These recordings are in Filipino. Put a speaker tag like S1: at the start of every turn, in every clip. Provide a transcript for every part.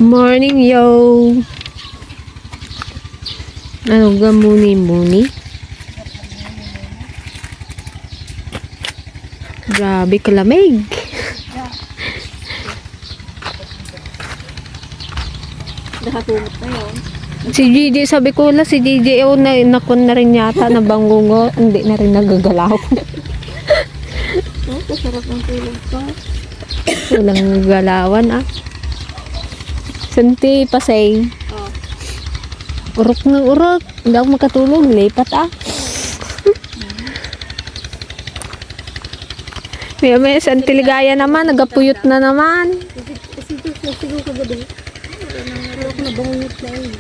S1: Morning, yo! Ano ga muni-muni? Grabe kalamig.
S2: Nakatumot na yun.
S1: Si Gigi, sabi ko na si Gigi, nakon na rin yata na bangungo. Hindi na rin nagagalaw.
S2: Oh, kasarap ng tulog ko.
S1: Walang galawan ah. Santi pasay.
S2: Oh.
S1: Urok ng urok. Hindi ako makatulog. Lipat ah. May Santi Ligaya naman. Nagapuyot na naman.
S2: Sigaw ka ba doon? Wala ko nabangungot na yun.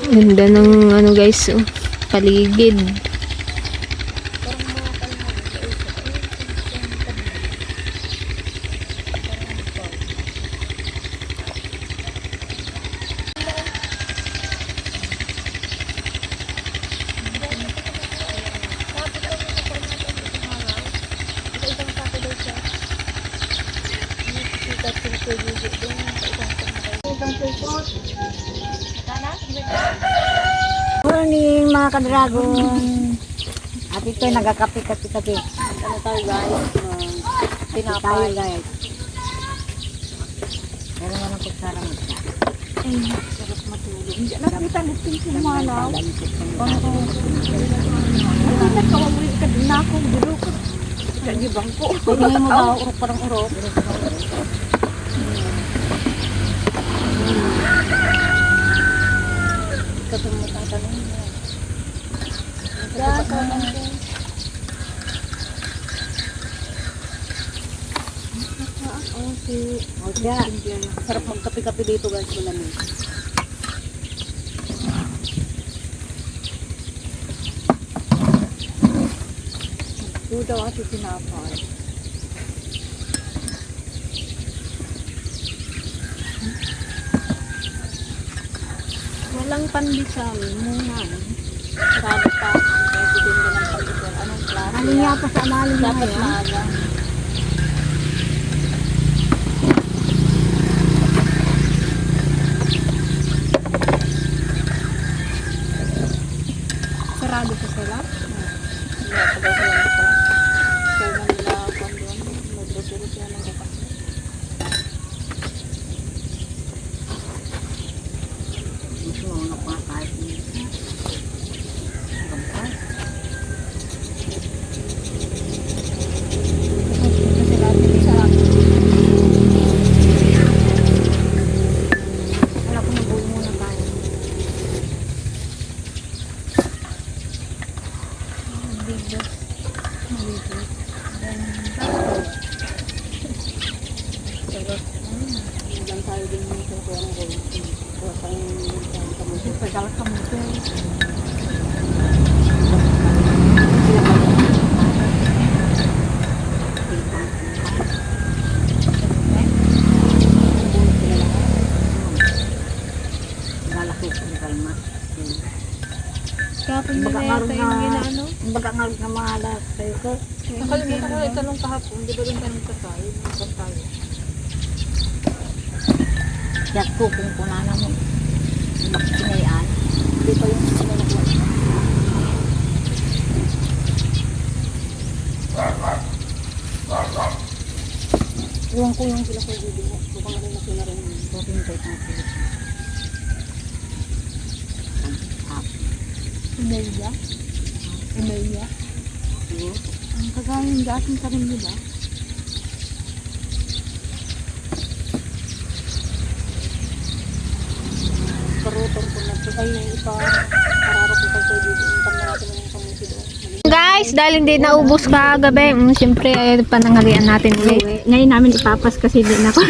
S1: Ganda ng ano guys. Oh, paligid.
S2: Morning mga ka-dragon. At ito ay nagkakape-kape-kape. Ano tayo guys? Tinapay guys. Pero naman ang kutsara mo siya. Ay, sarap matulog. Hindi nakita natin kumalaw. Ano ko? Hindi nakawawin ka din ako. Biro ko. Kaya bangko. Hindi mo ba urok parang urok? Kapag mo tatanong mo. Sarap magkape-kape dito guys, malamig. Ito daw ati tinapay. Walang pandesal muna. Sarado pa. Pwede din ba ng pandesal? Anong klase? Ano nga pa sa amaling na yan? Maaga. Sarado pa sila? Wala pa daw sila ito. Kaya na nila kondon. Mag-rosero sila ng kapas. Ito ang napakahit niya. Kampas. Wala ko nag-uwi muna tayo. Bigos. Mabigos. Sarap. Hanggang tayo din yung kukuha ng gawin. Kuha tayong kamutin. Pagkala kamutin. Lalaki ko ng kalma.
S1: Kapag nila yata yung ginaano.
S2: Baga nga ng mga alas sa'yo ko.
S3: Nakalimutan ko itanong kahapon, di ba doon tanong ka tayo? Nagpag tayo.
S2: Yak ko kung kunana mo. Baksinayaan. Hindi pa yung sinunod ko. Iwan ko yung sila ko video mo. Bukang rin na sila rin. Bukang tayo natin.
S3: Emilia? Emilia? Ang kagaya yung dating tanim nila.
S2: Parutor ko na ito. Ay, ipa. Pararo ko kayo dito. Intang na natin yung kamuti doon.
S1: Guys, dahil hindi naubos kagabi, siyempre pananghalian natin ulit.
S2: Ngayon namin ipapas kasi hindi na ako.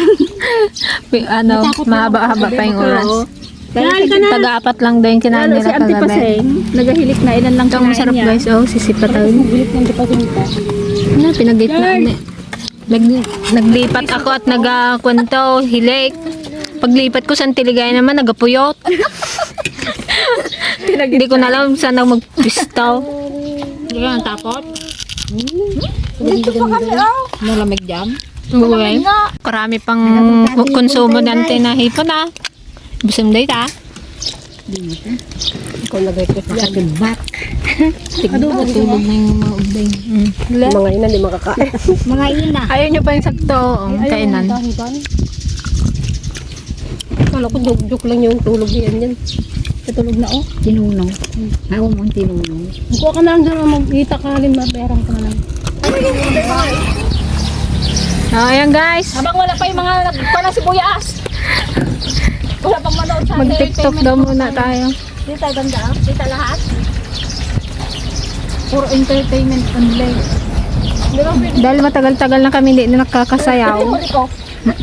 S1: Ano, mahaba-haba pa yung oras.
S2: Kaya ka na.
S1: Taga-apat lang daw yung kinain
S2: Lalo
S1: nila
S2: si Auntie
S1: kagabi.
S2: Paseng, nagahilik na ilan lang
S1: Ito ang
S2: kinain
S1: masarap
S2: niya.
S1: guys, oh, sisipat tayo.
S2: Nagahilik ng dipagunta.
S1: Ano, pinagit na. Naglipat ako at nagakwento, hilik. Paglipat ko sa Tiligaya naman, nagapuyot. Hindi ko na alam saan ako magpistaw.
S3: Hindi ka natakot?
S2: Dito pa kami, oh.
S3: Malamig dyan?
S1: Uy, karami pang konsumo dante na hipon ah. Busong day ta.
S2: Ikaw lagay ko sa timbak.
S1: Adobo tulog na yung mga ubay.
S2: Mga ina, di makakain. Mga ina.
S1: Ayaw nyo pa yung sakto. Kainan.
S2: Kala ko joke lang yung tulog yan. Katulog na oh. Tinunong. Ako mo ang tinunong. Kuha ka na lang dyan, magkita ka rin, maperang ka na lang.
S1: Ayan guys.
S3: Habang wala pa yung mga nagpanang sibuyas. Wala pang manood sa
S1: Mag-tiktok daw muna tayo.
S3: Dito tayo ganda. Dito lahat. Puro entertainment only.
S1: Dahil matagal-tagal na kami hindi na nakakasayaw.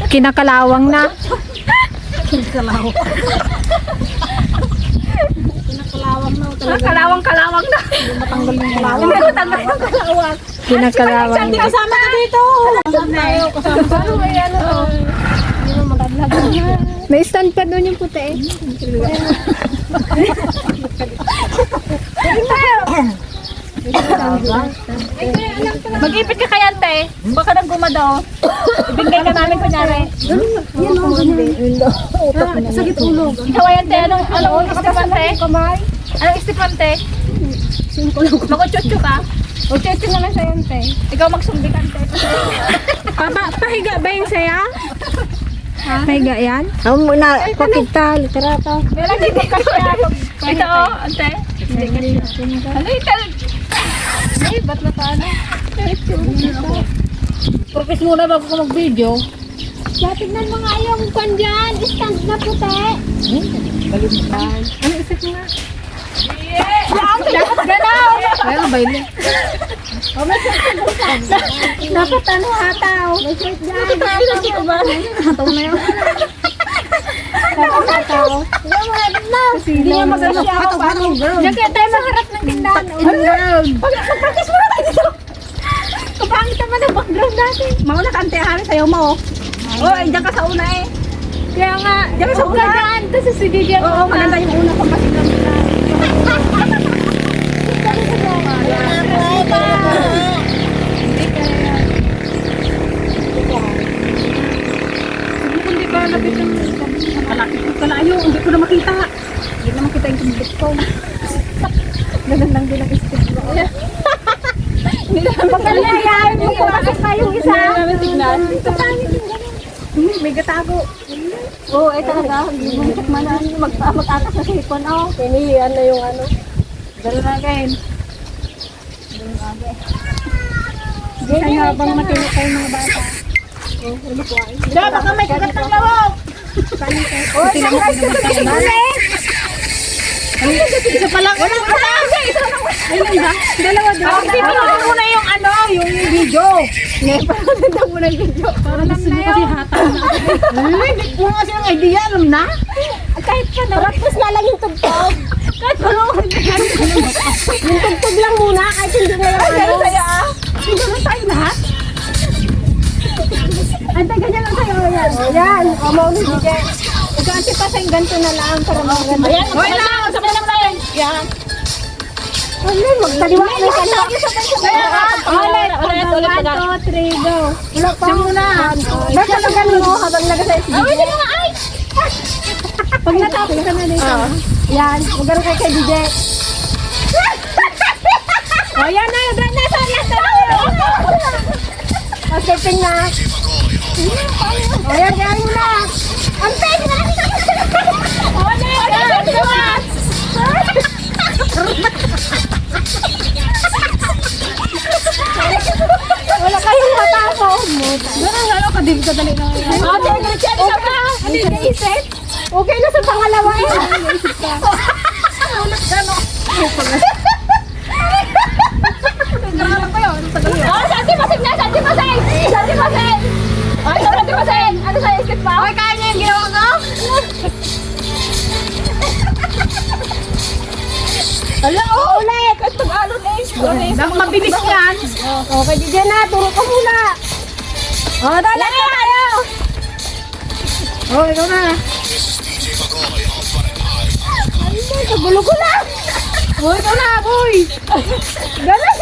S1: Kinakalawang na.
S3: Kalawang-kalawang na.
S2: Matanggal yung kalawang.
S3: Hindi ko tanggal yung kalawang.
S1: Kinakalawang
S3: Hindi
S1: na.
S3: kasama ka dito. Kasama tayo. Kasama may ano.
S1: May stand pa doon yung puti eh.
S3: Mag-ipit ka kaya, te. Baka nang gumadaw. Ibigay ka namin kunyari.
S2: Yan o, ganyan. Sakit ulog.
S3: Ikaw yan, te. Anong istipante? Anong istipante? Mag-chuchu ka? O chuchu naman sa'yo, te. Ikaw magsumbikan, te.
S1: Pahiga ba yung saya? Pahiga yan?
S2: Ako muna, pakita, litrato.
S3: Meron dito kasi ako. Ito, ante. Ano ito? Ay, ba't na paano?
S2: Purpose muna bago ka mag-video.
S1: Tignan mo nga yung kwan dyan. Stand na puti.
S2: Balimutan.
S1: Ano isip nga?
S3: Dapat ganaw!
S1: Kaya ba yun?
S2: Dapat ano hataw. May shirt dyan. Hataw na yun. Dapat hataw. Hindi nga maganda siya ako. Hataw, girl.
S1: Diyan kaya tayo maharap ng tindahan.
S3: Mag-practice muna tayo dito!
S1: Kapangit naman ang background natin.
S3: Mauna ka, ante. Hamin sa'yo mo. Oh, ay, diyan ka sa una eh.
S1: Kaya nga, diyan sa
S3: una.
S1: dyan. Kasi si DJ
S3: Oo, maganda yung una kung kasi lang sila. Hindi ba lapit ng malaki ko kalayo, hindi ko na makita. Hindi na makita yung kumbit ko. Ganun lang din ang isip ko. Hindi na
S2: Pagkalayain mo po kasi kayong isa.
S3: Hindi na namin tignan.
S2: May gatago.
S3: Oo, eh talaga. Hindi mo tikmanan. Mag-atas na sa hipon. Oh.
S2: Pinihian na yung ano.
S3: Ganun na again.
S2: Kaya habang matino kayo mga bata.
S3: Diyan, baka may kagat ng lawak.
S2: Oh, isang rice ka sa ulit.
S3: Isa pa lang. Wala pa lang. Isa lang.
S2: Ayun ba? Dalawa doon.
S3: Ang pinili mo na yung ano, yung video.
S2: Ganda mo na yung video.
S3: Parang gusto mo kasi hataw na. Hindi mo kasi ang idea, alam na.
S2: Kahit pa na. Practice nga lang yung tugtog. Kahit pa naman. Yung tugtog lang muna. Kahit hindi na yung
S3: Ay,
S2: ano.
S3: ganun sa'yo ah. Hindi ganun tayo lahat.
S2: Antay, ganyan lang sa'yo. Yan. Yan. O, maulid DJ. Ikaw kasi pa sa ganito na lang para maganda.
S3: Ayan, okay lang. Sabi lang tayo. Yan.
S2: Ano, magtaliwa na ka na.
S3: Ulit, ulit, ulit.
S2: 1, 2, 3, go. Wala pa.
S3: Siya muna.
S2: Basta lang mo habang nag-asay si
S3: Ay,
S2: DJ.
S3: hindi nga ay.
S2: Pag natapos ka na dito. Yan. Magano kayo kay DJ.
S3: O, yan na. Nasa yan.
S2: Skirting na. O yan, yan mo na. Antay, hindi na lang.
S3: O, yan.
S2: Wala kayong matako.
S3: Ganun, ano, kadib ka dali na. Ate, diretso, isa pa.
S2: Ano yung naisip? Okay na sa pangalawa eh. Naisip ka.
S3: Oh, santi pasig na, santi pasig! Santi pasig! Ay, santi pasig! Ano sa isip pa? Okay, kaya niya yung ginawa ko?
S2: Hala, oh, ulit.
S3: Kahit pag-alon eh. Mabilis yan.
S2: Okay, DJ na. Turo ka muna. Oh, dala na tayo. Oh, ikaw na. Ay, kagulo ko na. Oh, ikaw na, boy. Dala na.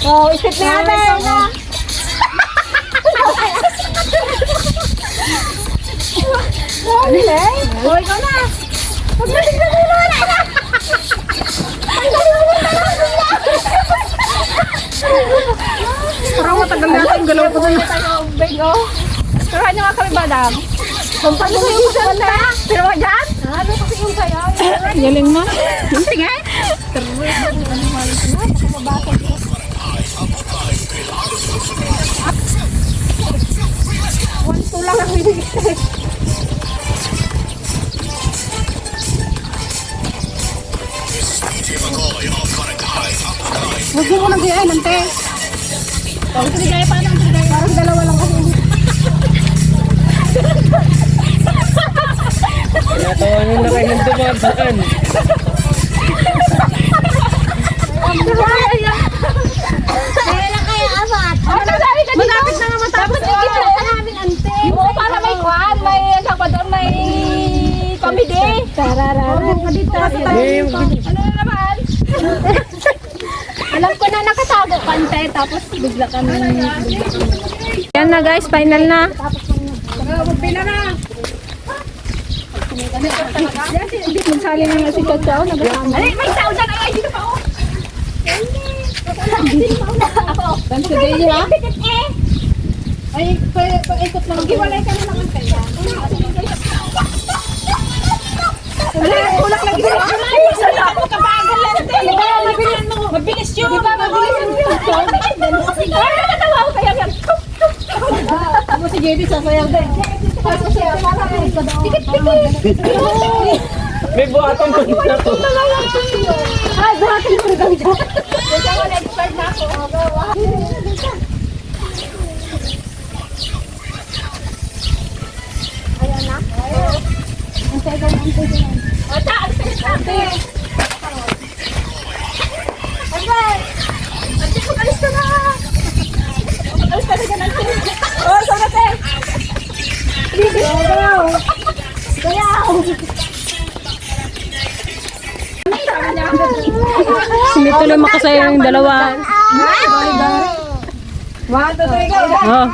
S3: Oh, isip na natin. Oh, ikaw na. Huwag na tignan mo na. Parang matagal natin galaw ko na tayo. Turuan niyo nga kami, madam. Kung paano sa yung santa? Pero wag dyan? Ano kasi yung sayo?
S1: Galing mo.
S3: Sige. One, lang ang binigay. Huwag mo nang gayaan, ante. Huwag mo gaya pa ng gaya. Parang dalawa lang kasi.
S4: Natawanan na kayo ng dumadaan.
S3: Kaya lang kaya apat. Malapit na nga matapos. Dapat ikita ka namin, ante. Oo, para may kwan. May sabador, may comedy. Tararara. Ano na naman? Alam ko na nakatago ka, ante. Tapos bigla kami.
S1: Yan na guys, final na.
S3: Magpila na. Hindi magsali na nga si Chow. Ay, may tao dyan. Ay, dito pa ako. Ako. Ganito din niya. Ay, paikot lang. Maghiwalay ka na naman kaya. Kulak lagi sa mga. Ay, mo kabagal lang. Mabilis yun. Di ba mabilis yun? Ay, nakatawa ko kaya yan. Ako si JB sasayaw din. Tikit-tikit.
S4: May buhatong ko na to.
S3: Ay, buhatin ko rin kami dyan. Dito ako na-expert na ako. Ayan na? Ang tagal ng tagal. O, ta! Ang tagal natin! Albay! Ante, mag-alis ka na! Mag-alis ka na dyan, ante! O, saan natin? Gayaw! Gayaw!
S1: Hindi tuloy makasaya yung dalawa.
S3: One, two, three, go!
S1: Oh.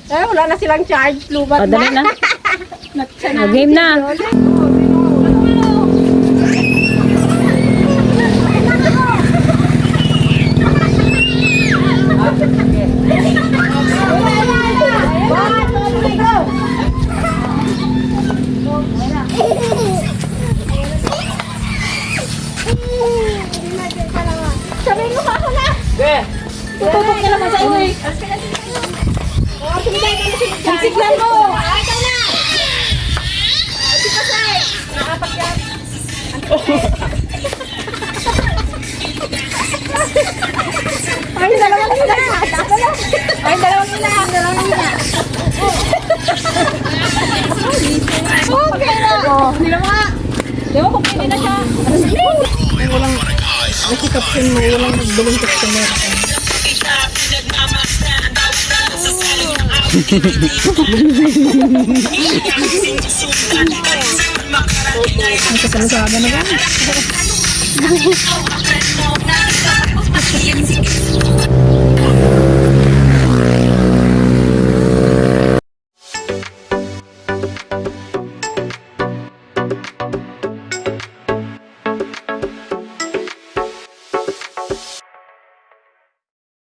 S3: Eh, wala na silang charge. Lubat
S1: O, dali na. O, game na.
S3: Sabihin mo pa ako na!
S4: Eh!
S3: Tututok ka naman sa iyo eh! Signan mo! Ay, ikaw na! Hindi pa sa'y! Nakapat yan! Ay, dalawang nila! Ay, dalawang nila! Dalawang nila! Okay na! Hindi na mga! Di ba kung pwede na siya?
S1: Kasi kapsin mo, walang nagbiling customer. Nakasalusada na ba?